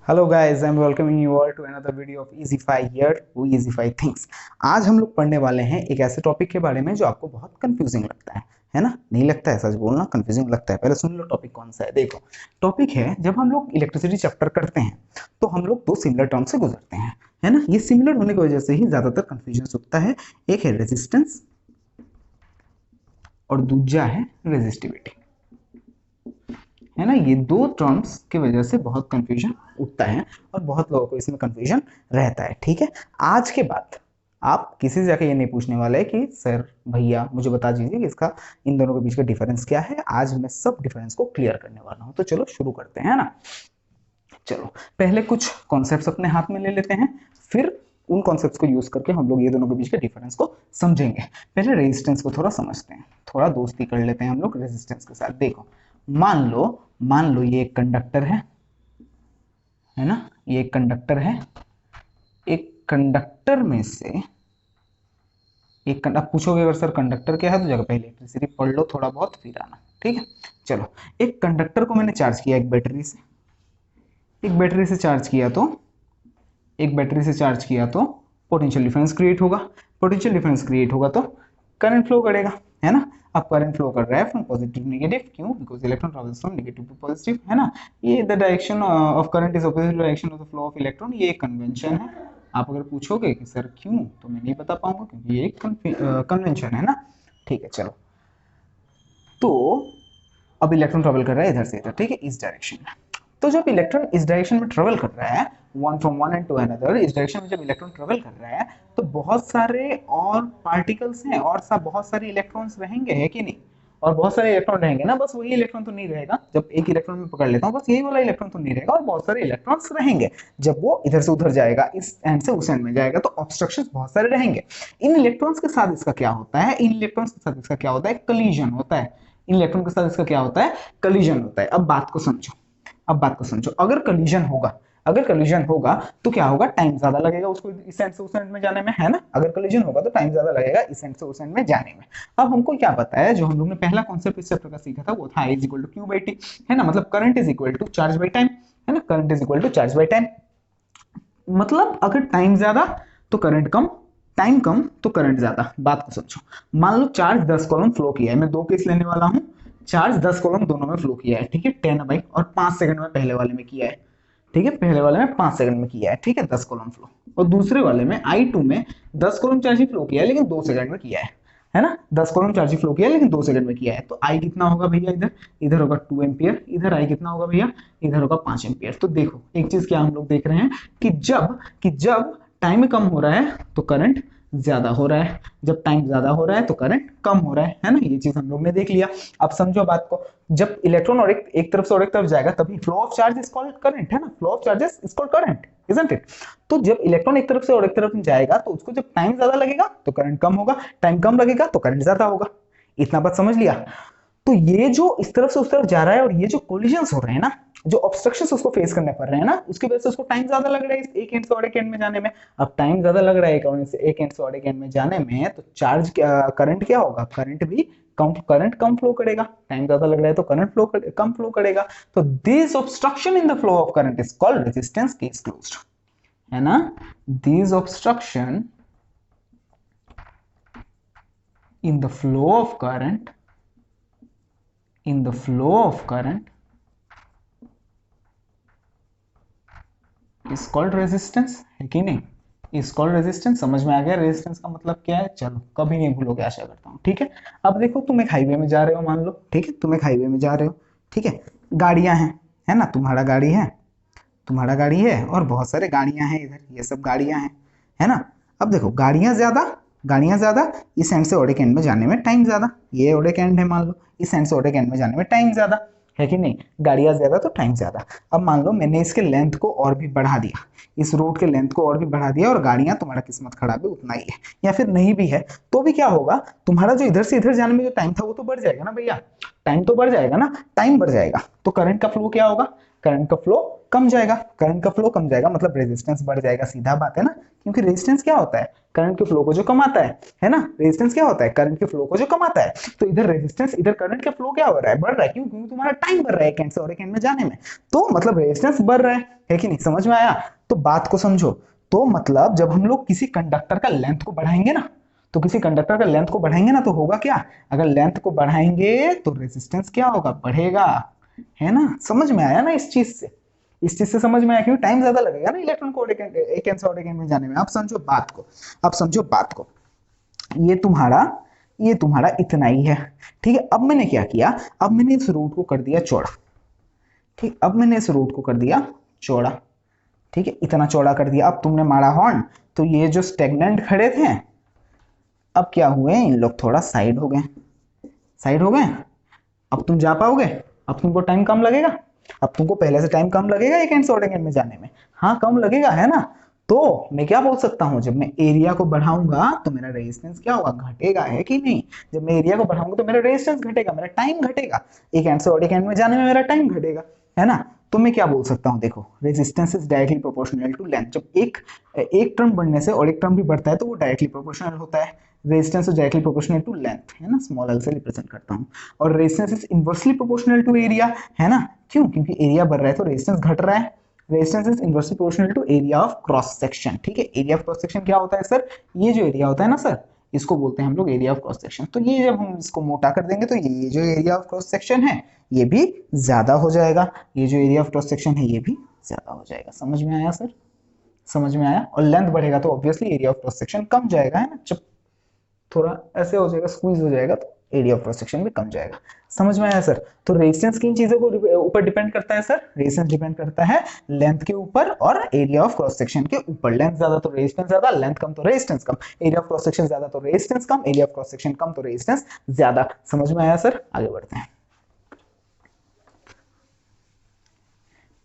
Hello guys, I am welcoming you all to another video of Easify here we easify things. आज हम लोग पढ़ने वाले हैं एक ऐसे टॉपिक के बारे में जो आपको बहुत कंफ्यूजिंग लगता है ना? नहीं लगता है? सच बोलना, कंफ्यूजिंग लगता है। पहले सुन लो टॉपिक कौन सा है। देखो, टॉपिक है जब हम लोग इलेक्ट्रिसिटी चैप्टर करते हैं तो हम लोग दो सिमिलर टर्म से गुजरते हैं, है ना? ये सिमिलर होने की वजह से ही ज्यादातर कंफ्यूजन होता है। एक है रेजिस्टेंस और दूसरा है रेजिस्टिविटी, है ना? ये दो टर्म्स की वजह से बहुत कंफ्यूजन उठता है और बहुत लोगों को इसमें कंफ्यूजन रहता है। ठीक है, आज के बाद आप किसी से जाके ये नहीं पूछने वाले कि सर भैया मुझे बता दीजिए कि इसका इन दोनों के बीच का डिफरेंस क्या है। आज मैं सब डिफरेंस को क्लियर करने वाला हूं। तो चलो शुरू करते हैं, है ना? चलो पहले कुछ कॉन्सेप्ट्स अपने हाथ में ले लेते हैं, फिर उन कॉन्सेप्ट्स को यूज करके हम लोग ये दोनों के बीच के डिफरेंस को समझेंगे। पहले रेजिस्टेंस को थोड़ा समझते हैं, थोड़ा दोस्ती कर लेते हैं हम लोग रेजिस्टेंस के साथ। देखो, मान लो ये एक कंडक्टर है ना? ये एक कंडक्टर है। एक कंडक्टर में से अब पूछोगे अगर सर कंडक्टर क्या है तो जगह पहले इलेक्ट्रिसिटी पढ़ लो थोड़ा बहुत, फिर आना। ठीक है, चलो। एक कंडक्टर को मैंने चार्ज किया एक बैटरी से चार्ज किया तो पोटेंशियल डिफरेंस क्रिएट होगा। पोटेंशियल डिफरेंस क्रिएट होगा तो करंट फ्लो करेगा, है ना? अब करंट फ्लो कर रहा है फ्रॉम पॉजिटिव टू नेगेटिव, क्यों? Because electron travels from negative to positive, है ना? ये the direction of current is opposite direction of the flow of electron. ये एक कन्वेंशन है। आप अगर पूछोगे कि सर क्यों, तो मैं नहीं बता पाऊंगा क्योंकि ये एक कन्वेंशन है ना। ठीक है, चलो। तो अब इलेक्ट्रॉन ट्रेवल कर रहा है इधर से इधर, ठीक है, इस डायरेक्शन में। तो जब इलेक्ट्रॉन इस डायरेक्शन में ट्रेवल कर रहा है, one from one and to another, इस डायरेक्शन में जब इलेक्ट्रॉन ट्रेवल कर रहा है तो बहुत सारे और पार्टिकल्स हैं और बहुत सारे इलेक्ट्रॉन्स रहेंगे, है कि नहीं? और बहुत सारे इलेक्ट्रॉन रहेंगे ना, बस वही इलेक्ट्रॉन तो नहीं रहेगा। जब एक इलेक्ट्रॉन में पकड़ लेता हूँ, बस यही वाला इलेक्ट्रॉन तो नहीं रहेगा और बहुत सारे इलेक्ट्रॉन्स रहेंगे। जब वो इधर से उधर जाएगा, इस एंड से उस एंड में जाएगा, तो ऑब्स्ट्रक्शन बहुत सारे रहेंगे। इन इलेक्ट्रॉन्स के साथ इसका क्या होता है? इन इलेक्ट्रॉन्स के साथ इसका क्या होता है? कलीजन होता है। इन इलेक्ट्रॉन के साथ इसका क्या होता है? कलीजन होता है। अब बात को समझो। अगर कलीजन होगा तो क्या होगा? टाइम ज्यादा लगेगा उसको इस एंड से उस एंड में जाने में, है ना? अगर कलीजन होगा तो टाइम ज्यादा लगेगा इस एंड से उस एंड में जाने में। अब हमको क्या पता है? जो हम लोग ने पहला कॉन्सेप्ट इस चैप्टर का सीखा था वो था I is equal to Q by T, है ना? मतलब current is equal to charge by time, है ना? Current is equal to charge by time. मतलब अगर टाइम ज्यादा तो करंट कम, टाइम कम तो करंट ज्यादा। बात को समझो। मान लो चार्ज 10 कॉलम फ्लो किया है, मैं दो केस लेने वाला हूं। चार्ज 10 कॉलम दोनों में फ्लो किया है, ठीक है, 10 बाई, और 5 सेकंड में पहले वाले में किया है, ठीक है, पहले वाले में 5 सेकंड में किया है, ठीक है, 10 कॉलम फ्लो। और दूसरे वाले में I2 में 10 कॉलम चार्ज ही फ्लो किया है लेकिन 2 सेकंड में किया है ना? 10 कॉलम चार्ज ही फ्लो किया है लेकिन 2 सेकंड में किया है। तो I कितना होगा भैया? इधर इधर होगा 2 एम्पियर, इधर I कितना होगा भैया? इधर होगा 5 एम्पियर। तो देखो एक चीज क्या हम लोग देख रहे हैं कि जब टाइम कम हो रहा है तो करंट ज्यादा हो रहा है, जब टाइम ज्यादा हो रहा है तो करंट कम हो रहा है ना? ये चीज हम लोग ने देख लिया। अब समझो बात को। जब इलेक्ट्रॉन और एक तरफ से और एक तरफ जाएगा तभी flow of charge is called current, है ना? Flow of charges is called current, isn't it? तो जब इलेक्ट्रॉन एक तरफ से और एक तरफ जाएगा तो उसको जब टाइम ज्यादा लगेगा तो करंट कम होगा, टाइम कम लगेगा तो करंट ज्यादा होगा। इतना बात समझ लिया? तो ये जो इस तरफ से उस तरफ जा रहा है और ये जो कोलिजन्स हो रहे हैं ना, जो ऑब्स्ट्रक्शंस उसको फेस करने पड़ रहे हैं ना, उसकी वजह से उसको टाइम ज्यादा लग रहा है एक एंड से और एक एंड में जाने में। अब टाइम ज्यादा लग रहा है एक एंड से और एक एंड में जाने में, तो चार्ज करंट क्या होगा? करंट कम फ्लो करेगा। टाइम ज्यादा लग रहा है तो करंट कम फ्लो करेगा। तो this obstruction in the flow of current is called resistance case closed, है ना? This obstruction in the flow of current is called resistance, है कि नहीं? is called resistance। समझ में आ गया रेजिस्टेंस का मतलब क्या है? चलो कभी नहीं भूलोगे आशा करता हूँ, ठीक है? अब देखो, तुम एक हाईवे में जा रहे हो, मान लो, ठीक है, तुम एक हाईवे में जा रहे हो, ठीक है, गाड़ियां हैं, है ना? तुम्हारा गाड़ी है और बहुत सारे गाड़ियां हैं इधर, ये सब गाड़ियां हैं, है ना? अब देखो, गाड़ियां ज्यादा, इस एंड से और एक एंड में जाने में टाइम ज्यादा। ये और एक एंड है मान लो, इस एंड से और एक एंड में जाने में टाइम ज्यादा, है कि नहीं? गाड़ियां ज्यादा तो टाइम ज्यादा। अब मान लो मैंने इसके लेंथ को और भी बढ़ा दिया, इस रोड के लेंथ को और भी बढ़ा दिया, और गाड़ियां, तुम्हारा किस्मत खराब है, उतना ही है या फिर नहीं भी है, तो भी क्या होगा? तुम्हारा जो इधर से इधर जाने में जो टाइम था वो तो बढ़ जाएगा ना भैया, टाइम तो बढ़ जाएगा ना। टाइम बढ़ जाएगा तो करंट का फ्लो क्या होगा? करंट का फ्लो कम जाएगा, करंट का फ्लो कम जाएगा मतलब रेजिस्टेंस बढ़ जाएगा, सीधा बात है ना, क्योंकि रेजिस्टेंस क्या होता है, करंट के फ्लो को जो कमाता है ना, रेजिस्टेंस क्या होता है, करंट के फ्लो को जो कमाता है। तो इधर रेजिस्टेंस, इधर करंट का फ्लो क्या हो रहा है, बढ़ रहा है, क्यों, क्योंकि तुम्हारा टाइम बढ़ रहा है एक एंड से और एक एंड में जाने में, तो मतलब रेजिस्टेंस बढ़ रहा है कि नहीं, समझ में आया। तो बात को समझो, तो मतलब जब हम लोग किसी कंडक्टर का लेंथ को बढ़ाएंगे ना, तो किसी कंडक्टर का लेंथ को बढ़ाएंगे ना तो होगा क्या, अगर लेंथ को बढ़ाएंगे तो रेजिस्टेंस क्या होगा, बढ़ेगा, है ना, समझ में आया ना इस चीज से, इस चीज से समझ में आया, क्योंकि टाइम ज्यादा लगेगा ना इलेक्ट्रॉन को एक एंड से और एक एंड में जाने में। अब समझो बात को, अब समझो बात को, ये तुम्हारा इतना ही है, ठीक है। अब मैंने क्या किया, अब मैंने इस रूट को कर दिया चौड़ा, ठीक, अब मैंने इस रूट को कर दिया चौड़ा, ठीक है, इतना चौड़ा कर दिया। अब तुमने मारा हॉर्न, तो ये जो स्टेगनेंट खड़े थे अब क्या हुए, इन लोग थोड़ा साइड हो गए, साइड हो गए। अब तुम जा पाओगे, अब तुमको टाइम कम लगेगा, अब तुमको पहले से टाइम कम लगेगा एक एंड से और एक एंड में जाने में, हाँ कम लगेगा, है ना। तो मैं क्या बोल सकता हूँ, जब मैं एरिया को बढ़ाऊंगा तो मेरा रेजिस्टेंस क्या होगा, घटेगा, है कि नहीं। जब मैं एरिया को बढ़ाऊंगा तो मेरा रेजिस्टेंस घटेगा, मेरा टाइम घटेगा, एक एंड से और एक एंड में जाने में मेरा टाइम घटेगा, है ना। तो मैं क्या बोल सकता हूँ, देखो resistance is directly proportional to length. जब एक टर्म बढ़ने से और एक टर्म भी बढ़ता है तो वो डायरेक्टली प्रोपोर्शनल होता है। Resistance is directly proportional to length, है ना, स्मॉल एल से रिप्रेजेंट करता हूँ। और resistance is inversely proportional to area, है ना, क्यों, क्योंकि एरिया बढ़ रहा है तो रेजिस्टेंस घट रहा है। Resistance is inversely proportional to area of cross section, ठीक है। एरिया ऑफ क्रॉस सेक्शन क्या होता है सर, ये जो एरिया होता है ना सर, इसको बोलते हैं हम लोग एरिया ऑफ क्रॉस सेक्शन। तो ये जब हम इसको मोटा कर देंगे तो ये जो एरिया ऑफ क्रॉस सेक्शन है ये भी ज्यादा हो जाएगा, ये जो एरिया ऑफ क्रॉस सेक्शन है ये भी ज्यादा हो जाएगा। समझ में आया सर, समझ में आया। और लेंथ बढ़ेगा तो obviously area of cross section कम जाएगा, है ना, जब थोड़ा ऐसे हो जाएगा, स्क्वीज हो जाएगा तो एरिया ऑफ क्रॉस सेक्शन भी कम जाएगा। समझ में आया सर। तो रेजिस्टेंस किन चीजों को ऊपर डिपेंड करता है सर, रेजिस्टेंस डिपेंड करता है लेंथ के ऊपर और एरिया ऑफ क्रॉस सेक्शन के ऊपर। लेंथ ज्यादा तो रेजिस्टेंस ज्यादा, लेंथ कम तो रेजिस्टेंस कम, एरिया ऑफ क्रॉस सेक्शन ज्यादा तो रेजिस्टेंस कम, एरिया ऑफ क्रॉस सेक्शन कम तो रेजिस्टेंस ज्यादा। समझ में आया सर, आगे बढ़ते हैं।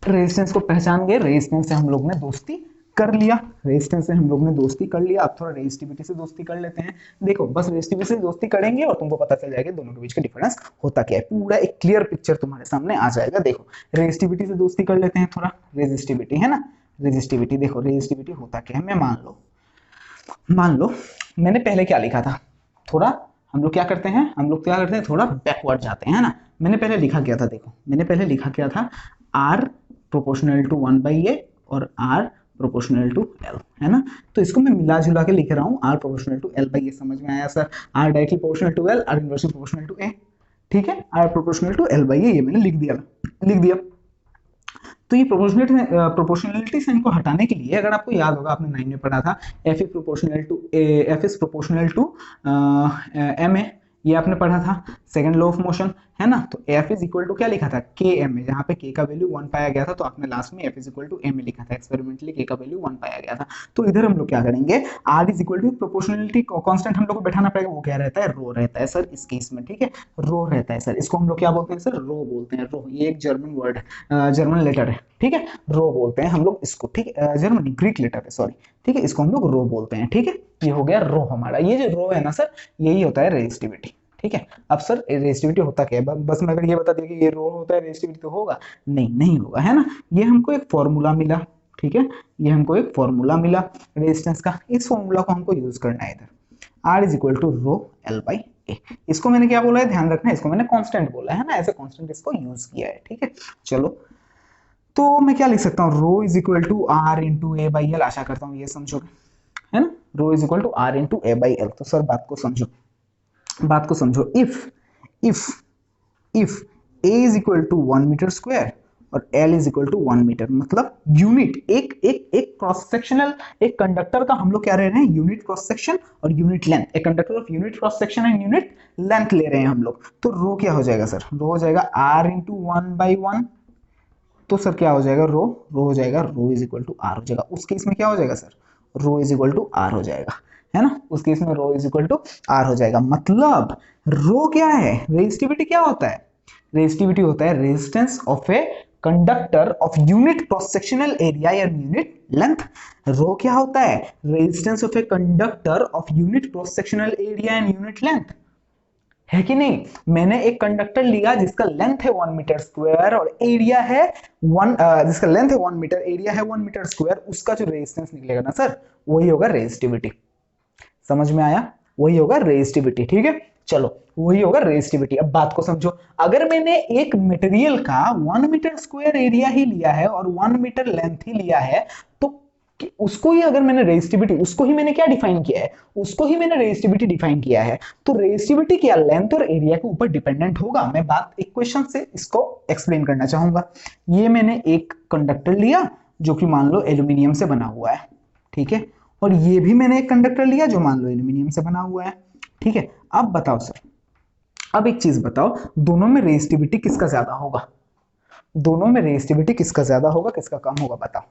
रेजिस्टेंस को पहचान गए, रेजिस्टेंस से हम लोग ने दोस्ती कर लिया, रेजिस्टेंस से हम लोग ने दोस्ती कर लिया। अब थोड़ा रेजिस्टिविटी से दोस्ती कर लेते हैं। देखो बस रेजिस्टिविटी से दोस्ती करेंगे और तुमको पता चल जाएगा दोनों के बीच का डिफरेंस होता क्या है, पूरा एक क्लियर पिक्चर तुम्हारे सामने आ जाएगा। देखो रेजिस्टिविटी से दोस्ती कर लेते हैं थोड़ा, रेजिस्टिविटी, है ना, रेजिस्टिविटी। देखो रेजिस्टिविटी होता क्या है, मैं मान लो मैंने पहले क्या लिखा था, थोड़ा हम लोग क्या करते हैं थोड़ा बैकवर्ड जाते हैं, है ना। मैंने पहले लिखा क्या था, देखो मैंने पहले लिखा क्या था, R प्रोपोर्शनल टू 1/a और R प्रोपोर्शनल टू L, है ना। तो इसको मैं मिला जुला के लिख रहा हूँ, R प्रोपोर्शनल टू L/a। समझ में आया sir, R directly proportional to L, R inversely proportional to A, ठीक है। R प्रोपोर्शनल टू L/a ये मैंने लिख दिया। तो ये प्रोपोर्शनलिटी साइन को हटाने के लिए, अगर आपको याद होगा आपने 9 में पढ़ा था, F is proportional to ma, ये आपने पढ़ा था सेकंड लॉ ऑफ मोशन, है ना। तो F इज इक्वल टू क्या लिखा था, Km, जहाँ पे K का वैल्यू 1 पाया गया था तो आपने लास्ट में F is equal to m लिखा था, एक्सपेरिमेंटली K का वैल्यू 1 पाया गया था। तो इधर हम लोग क्या करेंगे, R is equal to proportionality constant हम लोग को बैठाना पड़ेगा, वो क्या रहता है, रो रहता है सर इस केस में, ठीक है, रो रहता है सर। इसको हम लोग क्या बोलते हैं सर, रो बोलते हैं, रो, ये एक जर्मन वर्ड है, जर्मन लेटर है, ठीक है, रो बोलते हैं हम लोग इसको, ठीक है, जर्मन ग्रीक लेटर है सॉरी, ठीक है, इसको हम लोग रो बोलते हैं, ठीक है। ये हो गया रो हमारा, ये जो रो है ना सर यही होता है रेजिस्टिविटी, ठीक है। अब सर रेजिस्टिविटी होता क्या है, बस मैं अगर ये बता दिया कि ये रो होता है रेजिस्टिविटी तो होगा नहीं होगा, है ना। ये हमको एक फॉर्मूला मिला, ठीक है, ये हमको एक फॉर्मूला मिला रेजिस्टेंस का, इस फॉर्मूला को हमको यूज करना है इधर। R is equal to rho L/a। इसको मैंने क्या बोला है, ध्यान रखना है, इसको मैंने कांस्टेंट बोला है ना, एज ए कांस्टेंट इसको यूज किया है, ठीक है। चलो तो मैं क्या लिख सकता हूँ, rho is equal to R into a/l, आशा करता हूँ ये समझोगे, है ना। Rho is equal to R into a/l। तो सर बात को समझो, if a is equal to 1 metre square और L is equal to 1 metre, मतलब यूनिट एक क्रॉस सेक्शनल, एक कंडक्टर का हम लोग क्या ले रहे हैं, यूनिट क्रॉस सेक्शन और यूनिट लेंथ, एक conductor of unit cross section and unit length ले रहे हैं हम लोग। तो रो क्या हो जाएगा सर, रो हो जाएगा R इंटू 1/1। तो सर क्या हो जाएगा, रो हो जाएगा, rho is equal to R हो जाएगा। उस केस में क्या हो जाएगा sir, rho is equal to R हो जाएगा, है ना, उस केस में rho is equal to R हो जाएगा। मतलब रो क्या है, रेजिस्टिविटी क्या होता है, रेजिस्टिविटी होता है resistance of a conductor of unit cross sectional area या यूनिट लेंथ। रो क्या होता है, resistance of a conductor of unit cross sectional area and unit length. है कि नहीं। मैंने एक कंडक्टर लिया जिसका लेंथ है 1 मीटर स्क्वायर और एरिया है जिसका लेंथ है 1 मीटर, एरिया है 1 मीटर स्क्वायर, उसका जो रेजिस्टेंस निकलेगा ना सर, वही होगा रेजिस्टिविटी। समझ में आया, वही होगा रेजिस्टिविटी। ठीक है, चलो वही होगा रेजिस्टिविटी। अब बात को समझो, अगर मैंने एक मटेरियल का 1 मीटर स्क्वायर एरिया ही लिया है और 1 मीटर लेंथ ही लिया है, तो उसको ही अगर मैंने रेजिस्टिविटी, उसको ही मैंने क्या डिफाइन किया है, उसको ही मैंने रेजिस्टिविटी डिफाइन किया है, तो रेजिस्टिविटी क्या लेंथ और एरिया के ऊपर डिपेंडेंट होगा। मैं बात एक क्वेश्चन से इसको एक्सप्लेन करना चाहूंगा। ये मैंने एक कंडक्टर लिया जो कि मान लो एल्यूमिनियम से बना हुआ है, ठीक है, और ये भी मैंने एक कंडक्टर लिया जो मान लो एल्यूमिनियम से बना हुआ है, ठीक है। अब बताओ सर, अब एक चीज बताओ, दोनों में रेजिस्टिविटी किसका ज्यादा होगा, दोनों में रेजिस्टिविटी किसका ज्यादा होगा, किसका कम होगा, बताओ।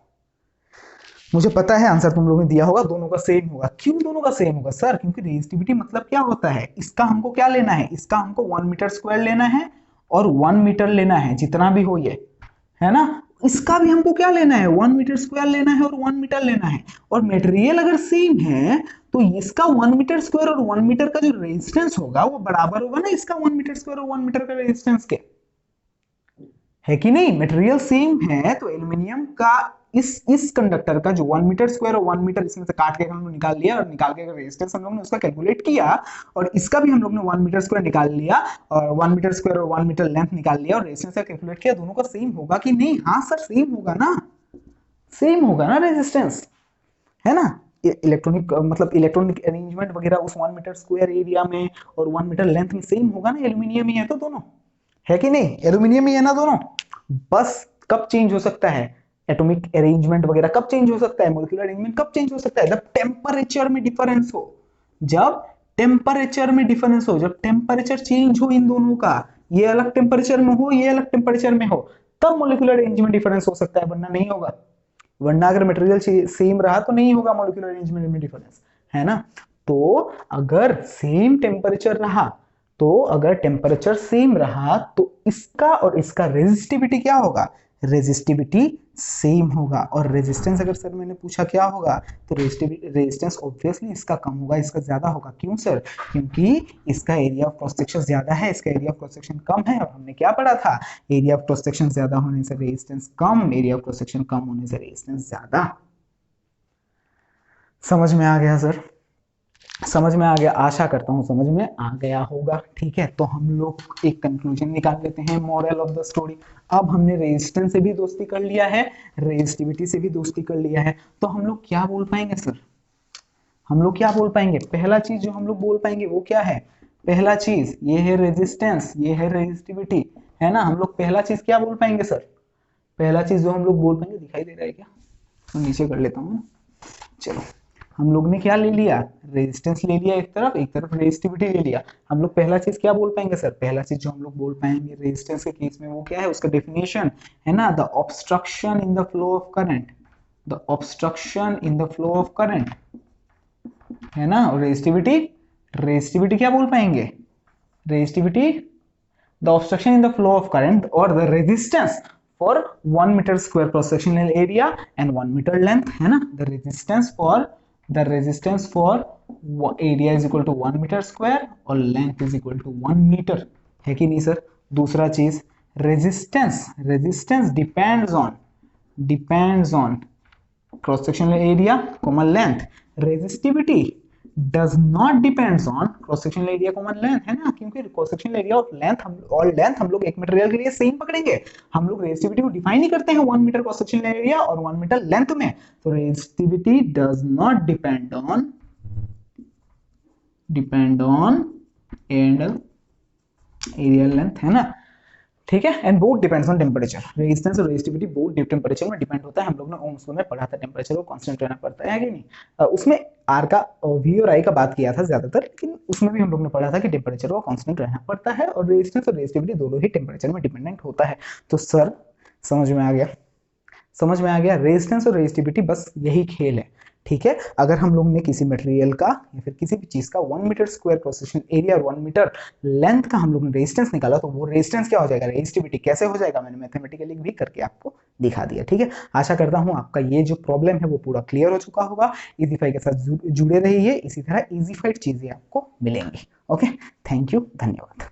मुझे पता है आंसर तुम लोगों ने दिया होगा, दोनों का सेम होगा। क्यों दोनों का सेम होगा सर, क्योंकि रेजिस्टिविटी मतलब क्या होता है, इसका हमको क्या लेना है, इसका हमको 1 मीटर स्क्वायर लेना है और 1 मीटर लेना है, जितना भी हो ये, है ना। इसका भी हमको क्या लेना है, 1 मीटर स्क्वायर लेना है और 1 मीटर लेना है। और मटेरियल अगर सेम है तो इसका 1 मीटर स्क्वायर और 1 मीटर का जो रेजिस्टेंस होगा वो बराबर होगा ना इसका 1 मीटर स्क्वायर और 1 मीटर का रेजिस्टेंस के, है कि नहीं। मटेरियल सेम है तो एल्यूमिनियम का इस कंडक्टर का जो 1 मीटर स्क्वायर और 1 मीटर इसमें से काट के हम लोग निकाल लिया, और निकाल के रेजिस्टेंस हम लोग ने उसका कैलकुलेट किया, और इसका भी हम लोग ने 1 मीटर स्क्वायर निकाल लिया और 1 मीटर स्क्वायर और 1 मीटर लेंथ निकाल लिया और रेजिस्टेंस का कैलकुलेट किया, दोनों का सेम होगा कि नहीं। हाँ सर सेम होगा ना, सेम होगा ना रेजिस्टेंस, है ना। इलेक्ट्रॉनिक मतलब इलेक्ट्रॉनिक अरेंजमेंट वगैरह उस 1 मीटर स्क्वायर एरिया में और 1 मीटर लेंथ में सेम होगा ना, एल्यूमिनियम ही है तो दोनों, है कि नहीं, एल्यूमिनियम ही है ना दोनों। बस कब चेंज हो सकता है एटॉमिक अरेंजमेंट वगैरह, कब चेंज हो सकता है मॉलिक्यूलर अरेंजमेंट, कब चेंज हो सकता है, जब टेम्परेचर में डिफरेंस हो, जब टेम्परेचर में डिफरेंस हो, जब टेम्परेचर चेंज हो इन दोनों का, ये अलग टेम्परेचर में हो, ये अलग टेम्परेचर में हो, तब मॉलिक्यूलर अरेंजमेंट डिफरेंस हो सकता है, वरना नहीं होगा। वरना अगर मटेरियल सेम रहा तो नहीं होगा मॉलिक्यूलर अरेंजमेंट में डिफरेंस, है ना। तो अगर सेम टेम्परेचर रहा, तो अगर टेम्परेचर सेम रहा तो इसका और इसका रेजिस्टिविटी क्या होगा, रेजिस्टिविटी सेम होगा। और रेजिस्टेंस अगर सर मैंने पूछा क्या होगा, तो रेजिस्टेंस ऑब्वियसली इसका कम होगा, इसका ज्यादा होगा। क्यों सर, क्योंकि इसका एरिया ऑफ क्रॉस सेक्शन ज्यादा है, इसका एरिया ऑफ क्रॉस सेक्शन कम है। और हमने क्या पढ़ा था, एरिया ऑफ क्रॉस सेक्शन ज्यादा होने से रेजिस्टेंस कम, एरिया ऑफ क्रॉस सेक्शन कम होने से रेजिस्टेंस ज्यादा। समझ में आ गया सर, समझ में आ गया, आशा करता हूं समझ में आ गया होगा। ठीक है, तो हम लोग एक कंक्लूजन निकाल लेते हैं, मॉरल ऑफ द स्टोरी। अब हमने रेजिस्टेंस से भी दोस्ती कर लिया है, रेजिस्टिविटी से भी दोस्ती कर लिया है, तो हम लोग क्या बोल पाएंगे सर, हम लोग क्या बोल पाएंगे, पहला चीज जो हम लोग बोल पाएंगे वो क्या है, पहला चीज ये है रेजिस्टेंस, ये है रेजिस्टिविटी, है ना। हम लोग पहला चीज क्या बोल पाएंगे सर, पहला चीज जो हम लोग बोल पाएंगे, दिखाई दे रहा है क्या, तो नीचे कर लेता हूँ। चलो, हम लोग ने क्या ले लिया, रेजिस्टेंस ले लिया एक तरफ रेजिस्टिविटी ले लिया। हम लोग पहला चीज क्या बोल पाएंगे सर, पहला चीज जो हम लोग बोल पाएंगे रेजिस्टेंस के केस में वो क्या है, उसका डेफिनेशन है ना, the obstruction in the flow of current, the obstruction in the flow of current, है ना। और रेजिस्टिविटी, रेजिस्टिविटी क्या बोल पाएंगे, resistivity the obstruction in the flow of current, और the resistance for 1 metre square cross sectional area and 1 metre length, है ना। The resistance for area is equal to 1 metre square और length is equal to 1 metre, है कि नहीं sir. दूसरा चीज resistance, resistance depends on cross sectional area common length, resistivity does not depends on cross sectional area common length, है ना। क्योंकि cross sectional area of length हम लोग एक मटेरियल के लिए सेम पकड़ेंगे, हम लोग रेजिस्टिविटी को डिफाइन ही करते हैं 1 मीटर क्रॉस सेक्शनल एरिया और 1 मीटर लेंथ में। तो resistivity does not depend on and area length, है ना, ठीक है। And both depends on temperature, resistance और रेजिस्टिविटी बोथ टेम्परेचर में डिपेंड होता है। हम लोग ने ओम्स लॉ में पढ़ा था, टेम्परेचर को कांस्टेंट रहना पड़ता है कि नहीं। उसमें आर का, वी और आई का बात किया था ज्यादातर, लेकिन उसमें भी हम लोग ने पढ़ा था कि टेम्परेचर को कांस्टेंट रहना पड़ता है और रेजिस्टेंस और रेजिस्टिविटी दोनों ही टेम्परेचर में डिपेंडेंट होता है। तो सर समझ में आ गया, समझ में आ गया, रेजिस्टेंस और रेजिस्टिविटी बस यही खेल है, ठीक है। अगर हम लोग ने किसी मटेरियल का या फिर किसी भी चीज का 1 metre square cross section area और 1 मीटर लेंथ का हम लोग ने रेजिस्टेंस निकाला, तो वो रेजिस्टेंस क्या हो जाएगा, रेजिस्टिविटी कैसे हो जाएगा, मैंने मैथमेटिकली भी करके आपको दिखा दिया। ठीक है, आशा करता हूं आपका ये जो प्रॉब्लम है वो पूरा क्लियर हो चुका होगा। इजीफाई के साथ जुड़े रहिए, इसी तरह इजीफाइड चीजें आपको मिलेंगी। ओके, थैंक यू, धन्यवाद।